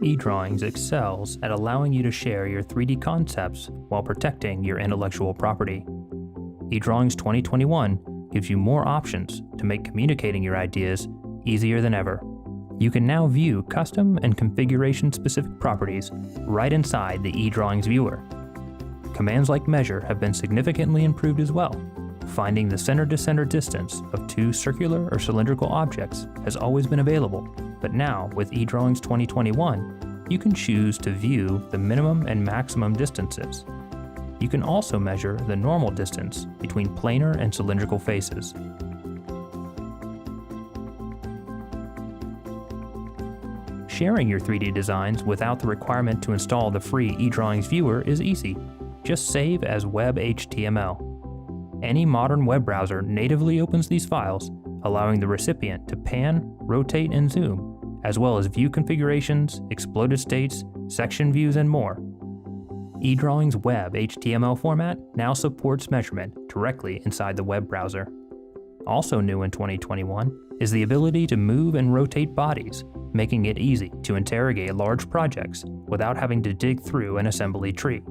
eDrawings excels at allowing you to share your 3D concepts while protecting your intellectual property. eDrawings 2021 gives you more options to make communicating your ideas easier than ever. You can now view custom and configuration-specific properties right inside the eDrawings viewer. Commands like measure have been significantly improved as well. Finding the center-to-center distance of two circular or cylindrical objects has always been available, but now with eDrawings 2021, you can choose to view the minimum and maximum distances. You can also measure the normal distance between planar and cylindrical faces. Sharing your 3D designs without the requirement to install the free eDrawings viewer is easy. Just save as web HTML. Any modern web browser natively opens these files, allowing the recipient to pan, rotate, and zoom, as well as view configurations, exploded states, section views, and more. eDrawings web HTML format now supports measurement directly inside the web browser. Also new in 2021 is the ability to move and rotate bodies, making it easy to interrogate large projects without having to dig through an assembly tree.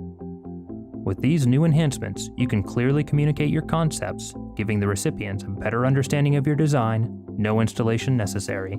With these new enhancements, you can clearly communicate your concepts, giving the recipients a better understanding of your design, no installation necessary.